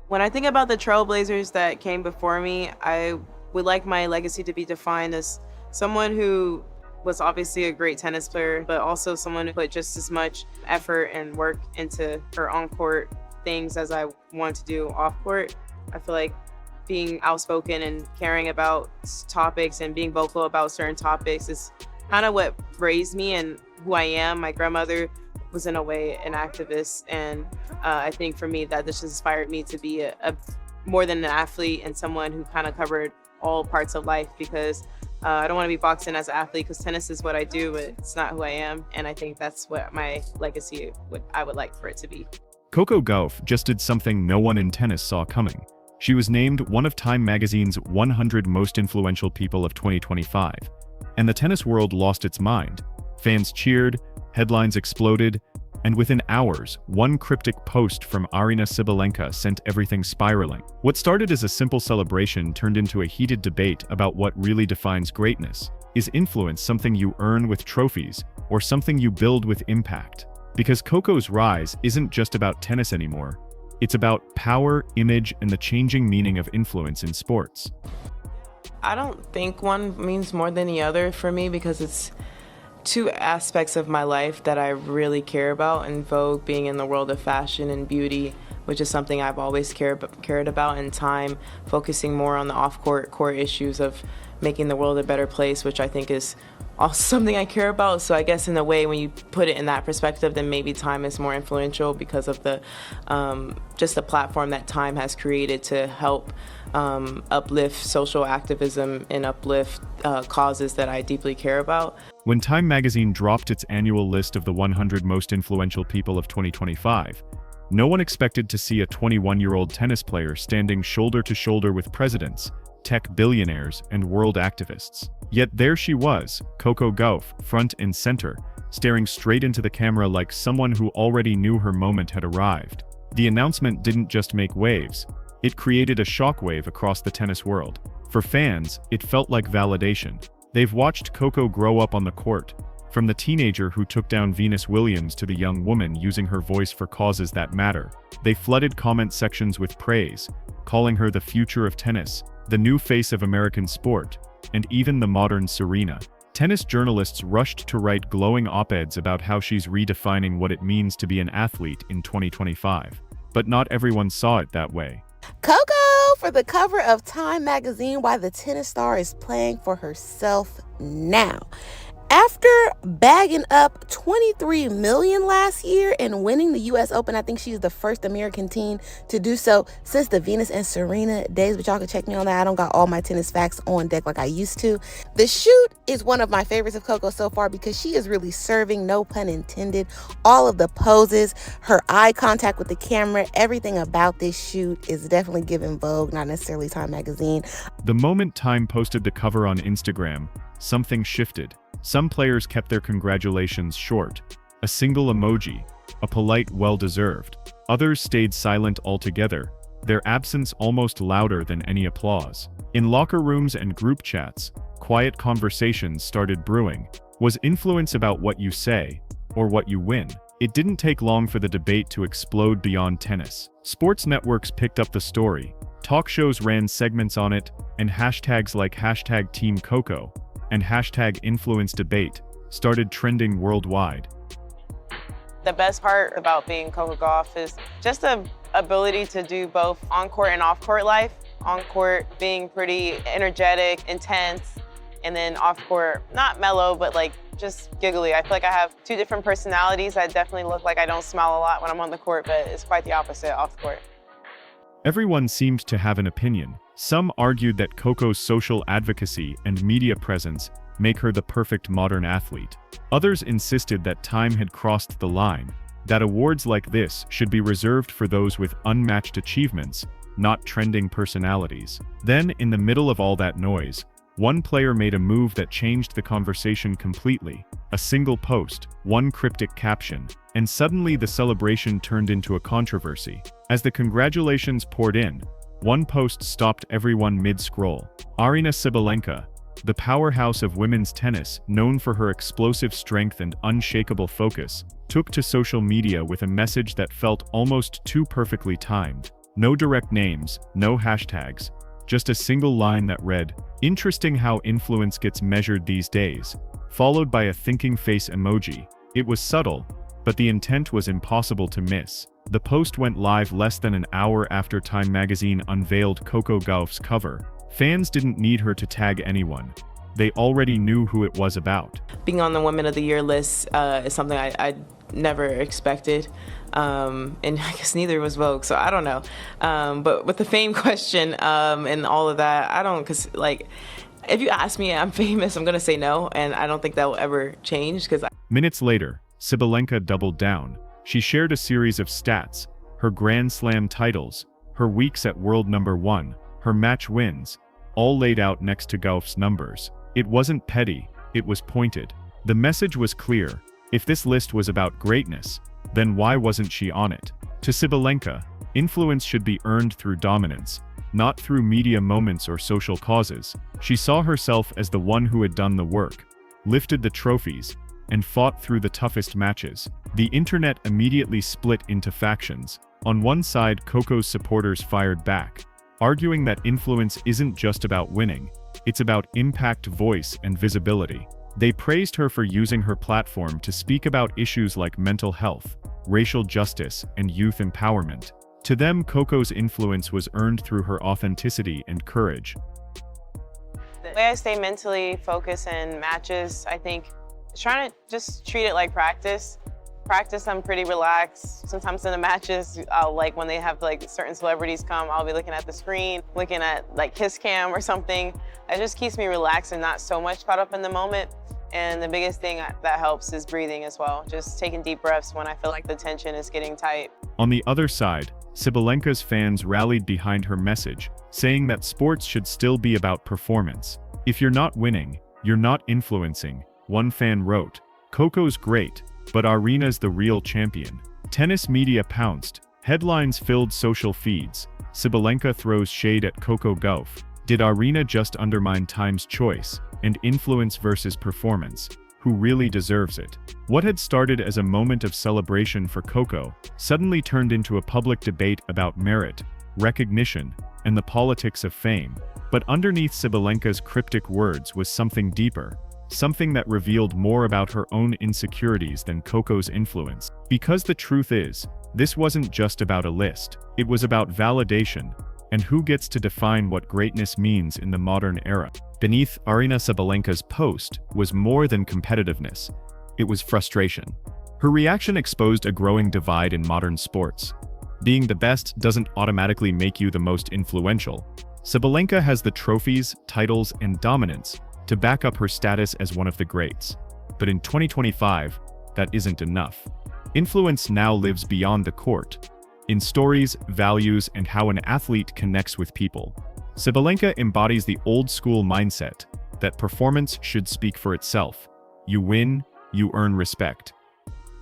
When I think about the trailblazers that came before me, I would like my legacy to be defined as someone who was obviously a great tennis player, but also someone who put just as much effort and work into her on court things as I want to do off court. I feel like being outspoken and caring about topics and being vocal about certain topics is kind of what raised me and who I am. My grandmother was in a way an activist, and I think for me that this inspired me to be a more than an athlete and someone who kind of covered all parts of life because I don't want to be boxed in as an athlete because tennis is what I do, but it's not who I am. And I think that's what my legacy I would like for it to be. Coco Gauff just did something no one in tennis saw coming. She was named one of Time magazine's 100 most influential people of 2025. And the tennis world lost its mind. Fans cheered, headlines exploded, and within hours, one cryptic post from Aryna Sabalenka sent everything spiraling. What started as a simple celebration turned into a heated debate about what really defines greatness. Is influence something you earn with trophies, or something you build with impact? Because Coco's rise isn't just about tennis anymore. It's about power, image, and the changing meaning of influence in sports. I don't think one means more than the other for me because it's two aspects of my life that I really care about, and Vogue being in the world of fashion and beauty, which is something I've always cared about, and Time focusing more on the off-court core issues of making the world a better place, which I think is also something I care about. So I guess in a way, when you put it in that perspective, then maybe Time is more influential because of the just the platform that Time has created to help uplift social activism and uplift causes that I deeply care about. When Time magazine dropped its annual list of the 100 most influential people of 2025, no one expected to see a 21-year-old tennis player standing shoulder to shoulder with presidents, tech billionaires, and world activists. Yet there she was, Coco Gauff, front and center, staring straight into the camera like someone who already knew her moment had arrived. The announcement didn't just make waves, it created a shockwave across the tennis world. For fans, it felt like validation. They've watched Coco grow up on the court, from the teenager who took down Venus Williams to the young woman using her voice for causes that matter. They flooded comment sections with praise, calling her the future of tennis, the new face of American sport, and even the modern Serena. Tennis journalists rushed to write glowing op-eds about how she's redefining what it means to be an athlete in 2025. But not everyone saw it that way. Coco for the cover of Time magazine, why the tennis star is playing for herself now. After bagging up $23 million last year and winning the U.S. Open, I think she's the first American teen to do so since the Venus and Serena days, but y'all can check me on that. I don't got all my tennis facts on deck like I used to. The shoot is one of my favorites of Coco so far because she is really serving, no pun intended, all of the poses, her eye contact with the camera, everything about this shoot is definitely giving Vogue, not necessarily Time magazine. The moment Time posted the cover on Instagram, something shifted. Some players kept their congratulations short, a single emoji, a polite well-deserved. Others stayed silent altogether, their absence almost louder than any applause. In locker rooms and group chats, quiet conversations started brewing. Was influence about what you say, or what you win? It didn't take long for the debate to explode beyond tennis. Sports networks picked up the story, talk shows ran segments on it, and hashtags like #TeamCoco and #InfluenceDebate started trending worldwide. The best part about being Coco Gauff is just the ability to do both on-court and off-court life. On-court being pretty energetic, intense, and then off-court, not mellow, but like just giggly. I feel like I have two different personalities. I definitely look like I don't smile a lot when I'm on the court, but it's quite the opposite off-court. Everyone seemed to have an opinion. Some argued that Coco's social advocacy and media presence make her the perfect modern athlete. Others insisted that Time had crossed the line, that awards like this should be reserved for those with unmatched achievements, not trending personalities. Then, in the middle of all that noise, one player made a move that changed the conversation completely. A single post, one cryptic caption, and suddenly the celebration turned into a controversy. As the congratulations poured in, one post stopped everyone mid-scroll. Aryna Sabalenka, the powerhouse of women's tennis, known for her explosive strength and unshakable focus, took to social media with a message that felt almost too perfectly timed. No direct names, no hashtags, just a single line that read, "Interesting how influence gets measured these days," followed by a thinking face emoji. It was subtle, but the intent was impossible to miss. The post went live less than an hour after Time magazine unveiled Coco Gauff's cover. Fans didn't need her to tag anyone. They already knew who it was about. Being on the Women of the Year list is something I never expected. And I guess neither was Vogue, so I don't know. But with the fame question and all of that, I don't, because like, if you ask me, I'm famous, I'm gonna say no, and I don't think that will ever change. Minutes later, Sabalenka doubled down. She shared a series of stats: her Grand Slam titles, her weeks at world number 1, her match wins, all laid out next to Gauff's numbers. It wasn't petty, it was pointed. The message was clear: if this list was about greatness, then why wasn't she on it? To Sabalenka, influence should be earned through dominance, not through media moments or social causes. She saw herself as the one who had done the work, lifted the trophies, and fought through the toughest matches. The internet immediately split into factions. On one side, Coco's supporters fired back, arguing that influence isn't just about winning, it's about impact, voice, and visibility. They praised her for using her platform to speak about issues like mental health, racial justice, and youth empowerment. To them, Coco's influence was earned through her authenticity and courage. The way I stay mentally focused in matches, I think, is trying to just treat it like practice. Practice, I'm pretty relaxed. Sometimes in the matches, like when they have like certain celebrities come, I'll be looking at the screen, looking at like Kiss Cam or something. It just keeps me relaxed and not so much caught up in the moment. And the biggest thing that helps is breathing as well. Just taking deep breaths when I feel like the tension is getting tight. On the other side, Sabalenka's fans rallied behind her message, saying that sports should still be about performance. "If you're not winning, you're not influencing," one fan wrote. "Coco's great, but Aryna's the real champion." Tennis media pounced. Headlines filled social feeds. Sabalenka throws shade at Coco Gauff. Did Aryna just undermine Time's choice? And influence versus performance? Who really deserves it? What had started as a moment of celebration for Coco suddenly turned into a public debate about merit, recognition, and the politics of fame. But underneath Sabalenka's cryptic words was something deeper. Something that revealed more about her own insecurities than Coco's influence. Because the truth is, this wasn't just about a list. It was about validation, and who gets to define what greatness means in the modern era. Beneath Aryna Sabalenka's post was more than competitiveness. It was frustration. Her reaction exposed a growing divide in modern sports. Being the best doesn't automatically make you the most influential. Sabalenka has the trophies, titles, and dominance to back up her status as one of the greats. But in 2025, that isn't enough. Influence now lives beyond the court, in stories, values, and how an athlete connects with people. Sabalenka embodies the old-school mindset that performance should speak for itself. You win, you earn respect.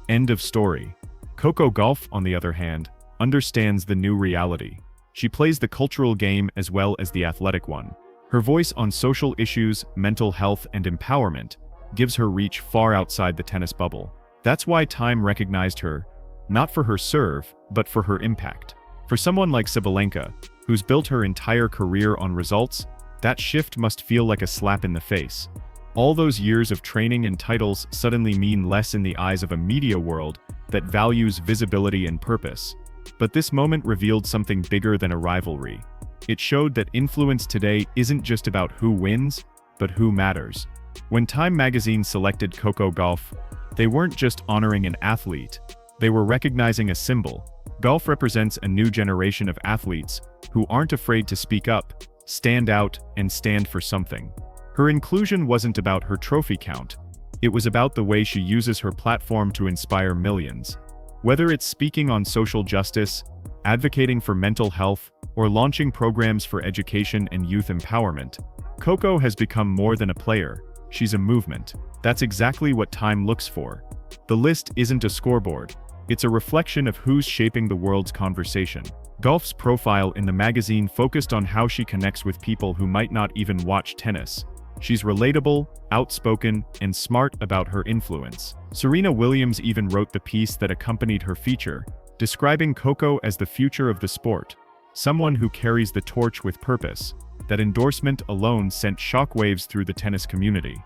End of story. Coco Gauff, on the other hand, understands the new reality. She plays the cultural game as well as the athletic one. Her voice on social issues, mental health, and empowerment gives her reach far outside the tennis bubble. That's why Time recognized her, not for her serve, but for her impact. For someone like Sabalenka, who's built her entire career on results, that shift must feel like a slap in the face. All those years of training and titles suddenly mean less in the eyes of a media world that values visibility and purpose. But this moment revealed something bigger than a rivalry. It showed that influence today isn't just about who wins, but who matters. When Time magazine selected Coco Gauff, they weren't just honoring an athlete, they were recognizing a symbol. Gauff represents a new generation of athletes who aren't afraid to speak up, stand out, and stand for something. Her inclusion wasn't about her trophy count, it was about the way she uses her platform to inspire millions. Whether it's speaking on social justice, advocating for mental health, or launching programs for education and youth empowerment, Coco has become more than a player, she's a movement. That's exactly what Time looks for. The list isn't a scoreboard, it's a reflection of who's shaping the world's conversation. Gauff's profile in the magazine focused on how she connects with people who might not even watch tennis. She's relatable, outspoken, and smart about her influence. Serena Williams even wrote the piece that accompanied her feature, describing Coco as the future of the sport. someone who carries the torch with purpose. That endorsement alone sent shockwaves through the tennis community.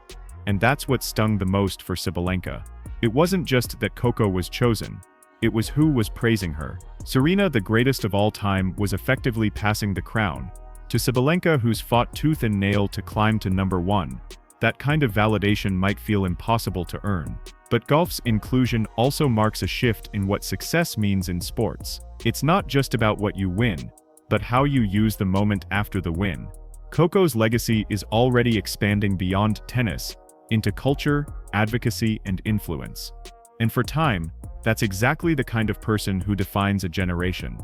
And that's what stung the most for Sabalenka. It wasn't just that Coco was chosen, it was who was praising her. Serena, the greatest of all time, was effectively passing the crown to Sabalenka, who's fought tooth and nail to climb to number one. That kind of validation might feel impossible to earn. But Gauff's inclusion also marks a shift in what success means in sports. It's not just about what you win, but how you use the moment after the win. Coco's legacy is already expanding beyond tennis, into culture, advocacy, and influence. And for time, that's exactly the kind of person who defines a generation.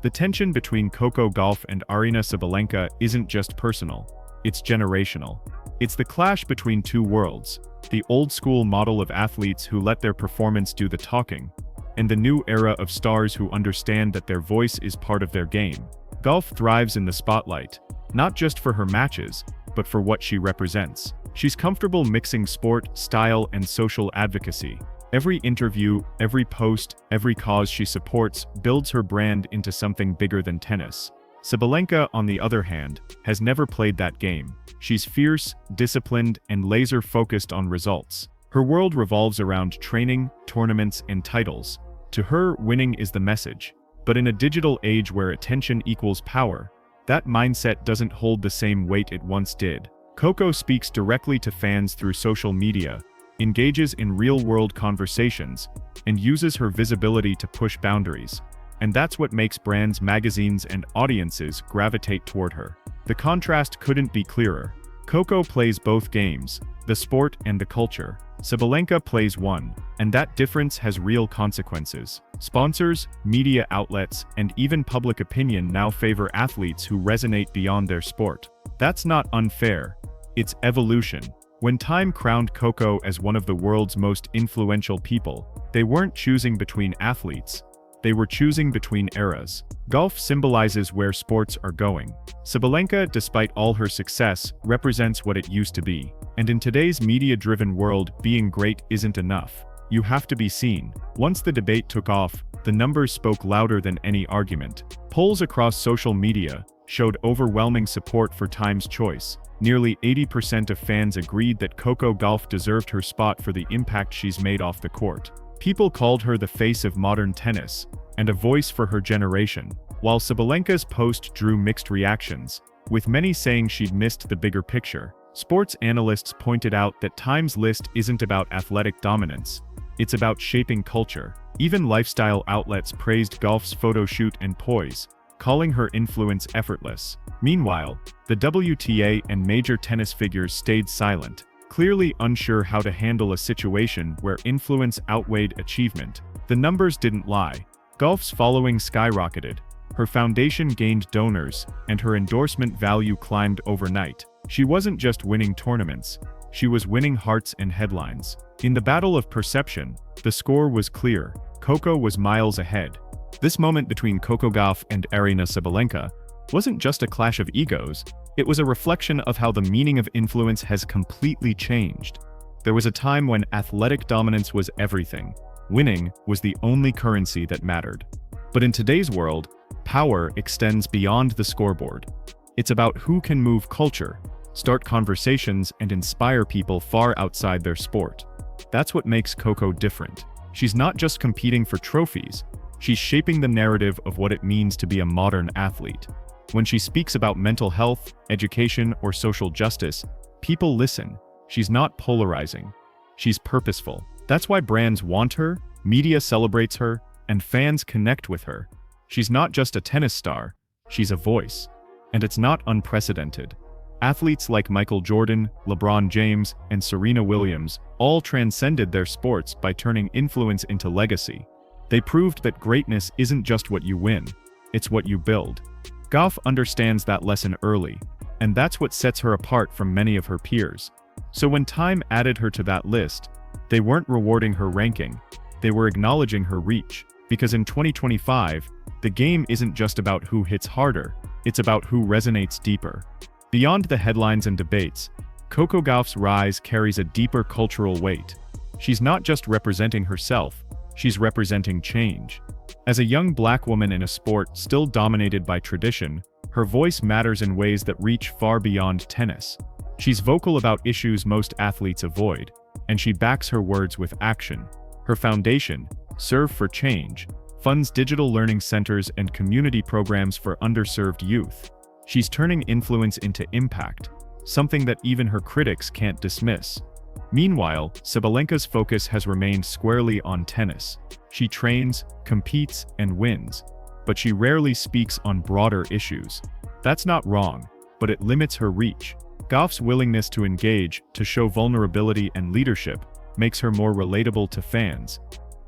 The tension between Coco Gauff and Aryna Sabalenka isn't just personal, it's generational. It's the clash between two worlds, the old-school model of athletes who let their performance do the talking, and the new era of stars who understand that their voice is part of their game. Gauff thrives in the spotlight, not just for her matches, but for what she represents. She's comfortable mixing sport, style, and social advocacy. Every interview, every post, every cause she supports builds her brand into something bigger than tennis. Sabalenka, on the other hand, has never played that game. She's fierce, disciplined, and laser-focused on results. Her world revolves around training, tournaments, and titles. To her, winning is the message. But in a digital age where attention equals power, that mindset doesn't hold the same weight it once did. Coco speaks directly to fans through social media, engages in real-world conversations, and uses her visibility to push boundaries. And that's what makes brands, magazines, and audiences gravitate toward her. The contrast couldn't be clearer. Coco plays both games, the sport and the culture. Sabalenka plays one, and that difference has real consequences. Sponsors, media outlets, and even public opinion now favor athletes who resonate beyond their sport. That's not unfair, it's evolution. When Time crowned Coco as one of the world's most influential people, they weren't choosing between athletes, they were choosing between eras. Golf symbolizes where sports are going. Sabalenka, despite all her success, represents what it used to be. And in today's media-driven world, being great isn't enough. You have to be seen. Once the debate took off, the numbers spoke louder than any argument. Polls across social media showed overwhelming support for Time's choice. Nearly 80% of fans agreed that Coco Gauff deserved her spot for the impact she's made off the court. People called her the face of modern tennis, and a voice for her generation, while Sabalenka's post drew mixed reactions, with many saying she'd missed the bigger picture. Sports analysts pointed out that Time's list isn't about athletic dominance, it's about shaping culture. Even lifestyle outlets praised Gauff's photo shoot and poise, calling her influence effortless. Meanwhile, the WTA and major tennis figures stayed silent, clearly unsure how to handle a situation where influence outweighed achievement. The numbers didn't lie. Gauff's following skyrocketed, her foundation gained donors, and her endorsement value climbed overnight. She wasn't just winning tournaments, she was winning hearts and headlines. In the battle of perception, the score was clear. Coco was miles ahead. This moment between Coco Gauff and Aryna Sabalenka wasn't just a clash of egos, it was a reflection of how the meaning of influence has completely changed. There was a time when athletic dominance was everything. Winning was the only currency that mattered. But in today's world, power extends beyond the scoreboard. It's about who can move culture, start conversations, and inspire people far outside their sport. That's what makes Coco different. She's not just competing for trophies, she's shaping the narrative of what it means to be a modern athlete. When she speaks about mental health, education, or social justice, people listen. She's not polarizing. She's purposeful. That's why brands want her, media celebrates her, and fans connect with her. She's not just a tennis star, she's a voice. And it's not unprecedented. Athletes like Michael Jordan, LeBron James, and Serena Williams all transcended their sports by turning influence into legacy. They proved that greatness isn't just what you win, it's what you build. Gauff understands that lesson early, and that's what sets her apart from many of her peers. So when Time added her to that list, they weren't rewarding her ranking, they were acknowledging her reach. Because in 2025, the game isn't just about who hits harder, it's about who resonates deeper. Beyond the headlines and debates, Coco Gauff's rise carries a deeper cultural weight. She's not just representing herself, she's representing change. As a young black woman in a sport still dominated by tradition, her voice matters in ways that reach far beyond tennis. She's vocal about issues most athletes avoid, and she backs her words with action. Her foundation, Serve for Change, funds digital learning centers and community programs for underserved youth. She's turning influence into impact, something that even her critics can't dismiss. Meanwhile, Sabalenka's focus has remained squarely on tennis. She trains, competes, and wins, but she rarely speaks on broader issues. That's not wrong, but it limits her reach. Gauff's willingness to engage, to show vulnerability and leadership, makes her more relatable to fans.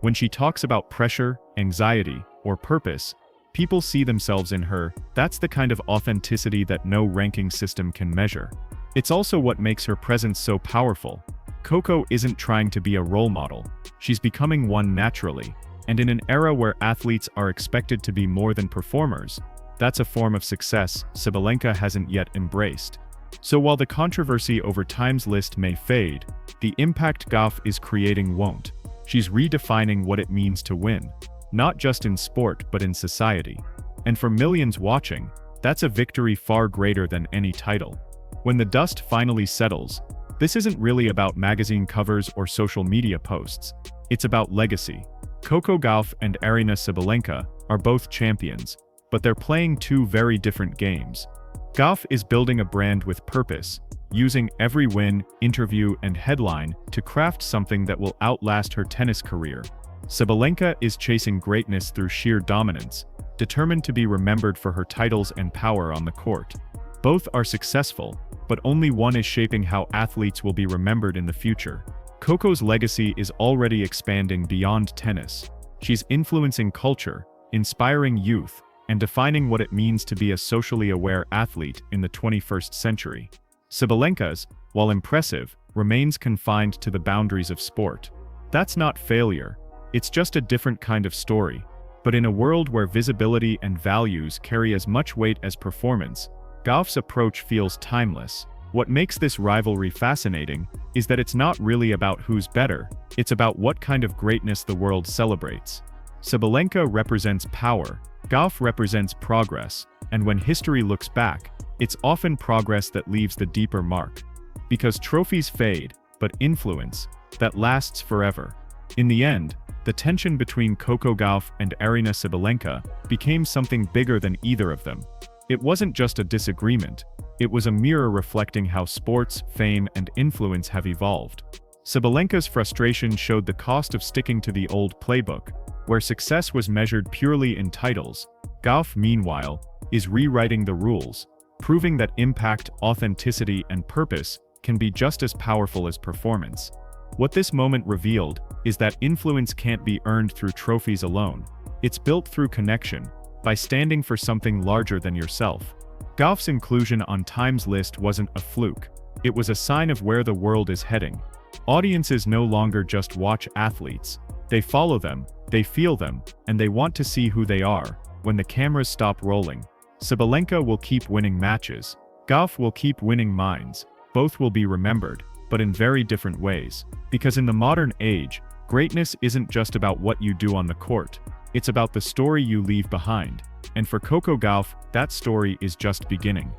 When she talks about pressure, anxiety, or purpose, people see themselves in her. That's the kind of authenticity that no ranking system can measure. It's also what makes her presence so powerful. Coco isn't trying to be a role model. She's becoming one naturally. And in an era where athletes are expected to be more than performers, that's a form of success Sabalenka hasn't yet embraced. So while the controversy over Time's list may fade, the impact Gauff is creating won't. She's redefining what it means to win, not just in sport but in society. And for millions watching, that's a victory far greater than any title. When the dust finally settles, this isn't really about magazine covers or social media posts. It's about legacy. Coco Gauff and Aryna Sabalenka are both champions, but they're playing two very different games. Gauff is building a brand with purpose, using every win, interview, and headline to craft something that will outlast her tennis career. Sabalenka is chasing greatness through sheer dominance, determined to be remembered for her titles and power on the court. Both are successful, but only one is shaping how athletes will be remembered in the future. Coco's legacy is already expanding beyond tennis. She's influencing culture, inspiring youth, and defining what it means to be a socially aware athlete in the 21st century. Sabalenka's, while impressive, remains confined to the boundaries of sport. That's not failure. It's just a different kind of story. But in a world where visibility and values carry as much weight as performance, Gauff's approach feels timeless. What makes this rivalry fascinating is that it's not really about who's better, it's about what kind of greatness the world celebrates. Sabalenka represents power, Gauff represents progress, and when history looks back, it's often progress that leaves the deeper mark. Because trophies fade, but influence, that lasts forever. In the end, the tension between Coco Gauff and Aryna Sabalenka became something bigger than either of them. It wasn't just a disagreement, it was a mirror reflecting how sports, fame, and influence have evolved. Sabalenka's frustration showed the cost of sticking to the old playbook, where success was measured purely in titles. Gauff, meanwhile, is rewriting the rules, proving that impact, authenticity, and purpose can be just as powerful as performance. What this moment revealed is that influence can't be earned through trophies alone. It's built through connection, by standing for something larger than yourself. Gauff's inclusion on Time's list wasn't a fluke. It was a sign of where the world is heading. Audiences no longer just watch athletes. They follow them, they feel them, and they want to see who they are when the cameras stop rolling. Sabalenka will keep winning matches. Gauff will keep winning minds. Both will be remembered, but in very different ways. Because in the modern age, greatness isn't just about what you do on the court. It's about the story you leave behind. And for Coco Gauff, that story is just beginning.